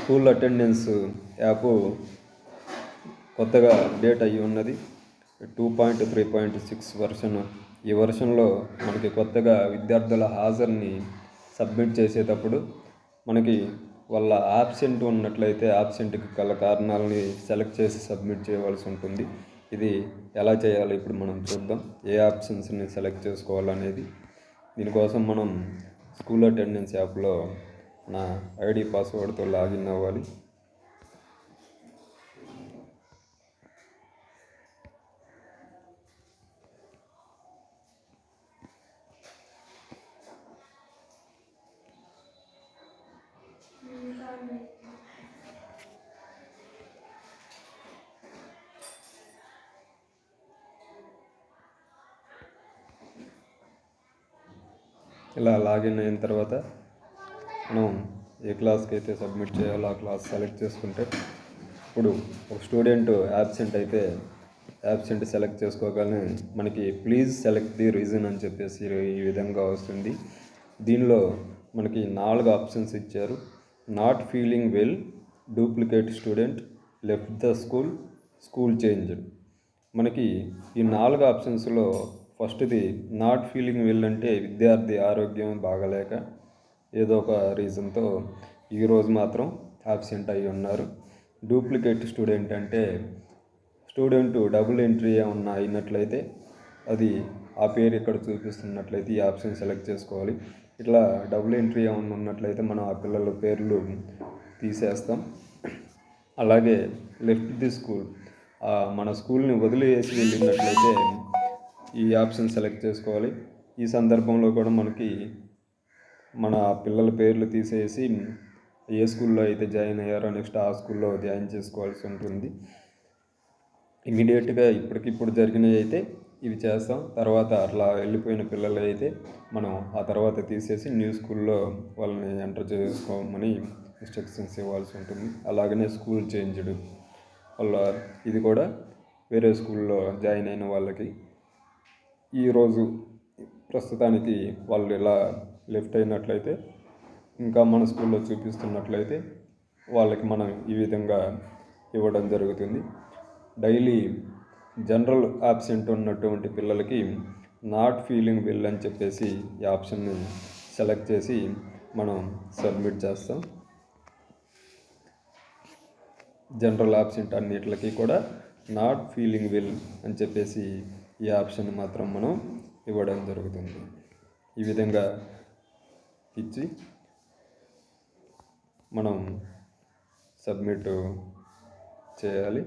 School attendance app కొత్తగా update అయ్యి ఉన్నది. 2.3.6 వర్షన్. ఈ వర్షన్లో మనకి కొత్తగా విద్యార్థుల హాజరుని సబ్మిట్ చేసేటప్పుడు మనకి వాళ్ళ ఆబ్సెంట్ ఉన్నట్లయితే ఆబ్సెంట్కి గల కారణాలని సెలెక్ట్ చేసి సబ్మిట్ చేయవలసి ఉంటుంది. ఇది ఎలా చేయాలో ఇప్పుడు మనం చూద్దాం. ఏ ఆప్షన్స్ని సెలెక్ట్ చేసుకోవాలనేది. దీనికోసం మనం స్కూల్ అటెండెన్స్ యాప్లో నా ఐడి పాస్వర్డ్తో లాగిన్ అవ్వాలి. ఇలా లాగిన్ అయిన తర్వాత మనం ఏ క్లాస్కి అయితే సబ్మిట్ చేయాలో ఆ క్లాస్ సెలెక్ట్ చేసుకుంటే ఇప్పుడు ఒక స్టూడెంట్ యాబ్సెంట్ అయితే యాబ్సెంట్ సెలెక్ట్ చేసుకోగానే మనకి ప్లీజ్ సెలెక్ట్ ది రీజన్ అని చెప్పేసి ఈ విధంగా వస్తుంది. దీనిలో మనకి 4 ఆప్షన్స్ ఇచ్చారు. Not feeling well, duplicate student, left the school, school changed. మనకి ఈ 4 ఆప్షన్స్లో ఫస్ట్ది నాట్ ఫీలింగ్ వెల్ అంటే విద్యార్థి ఆరోగ్యం బాగలేక ఏదో ఒక రీజన్తో ఈరోజు మాత్రం ఆబ్సెంట్ అయి ఉన్నారు. డూప్లికేట్ స్టూడెంట్ అంటే స్టూడెంట్ డబుల్ ఎంట్రీ ఏమన్నా అయినట్లయితే అది ఆ పేరు ఇక్కడ చూపిస్తున్నట్లయితే ఈ ఆప్షన్ సెలెక్ట్ చేసుకోవాలి. ఇట్లా డబుల్ ఎంట్రీ ఏమన్నా ఉన్నట్లయితే మనం ఆ పిల్లల పేర్లు తీసేస్తాం. అలాగే లెఫ్ట్ ది స్కూల్, మన స్కూల్ని వదిలేసి వెళ్ళినట్లయితే ఈ ఆప్షన్ సెలెక్ట్ చేసుకోవాలి. ఈ సందర్భంలో కూడా మనకి మన పిల్లల పేర్లు తీసేసి ఏ స్కూల్లో అయితే జాయిన్ అయ్యారో నెక్స్ట్ ఆ స్కూల్లో జాయిన్ చేసుకోవాల్సి ఉంటుంది. ఇమీడియట్గా ఇప్పటికిప్పుడు జరిగినవి అయితే ఇవి చేస్తాం. తర్వాత అట్లా వెళ్ళిపోయిన పిల్లలు అయితే మనం ఆ తర్వాత తీసేసి న్యూ స్కూల్లో వాళ్ళని ఎంటర్ చేసుకోమని ఇన్స్ట్రక్షన్స్ ఇవ్వాల్సి ఉంటుంది. అలాగనే స్కూల్ చేంజ్డ్ వాళ్ళ ఇది కూడా వేరే స్కూల్లో జాయిన్ అయిన వాళ్ళకి ఈరోజు ప్రస్తుతానికి వాళ్ళు ఇలా లెఫ్ట్ అయినట్లయితే ఇంకా మన స్కూల్లో చూపిస్తున్నట్లయితే వాళ్ళకి మనం ఈ విధంగా ఇవ్వడం జరుగుతుంది. డైలీ జనరల్ ఆబ్సెంట్ ఉన్నటువంటి పిల్లలకి నాట్ ఫీలింగ్ వెల్ అని చెప్పేసి ఈ ఆప్షన్ని సెలెక్ట్ చేసి మనం సబ్మిట్ చేస్తాం. జనరల్ ఆబ్సెంట్ అన్నిటికి కూడా నాట్ ఫీలింగ్ వెల్ అని చెప్పేసి ఈ ఆప్షన్ మాత్రం మనం ఇవ్వడం జరుగుతుంది. ఈ విధంగా ఇచ్చి మనం సబ్మిట్ చేయాలి.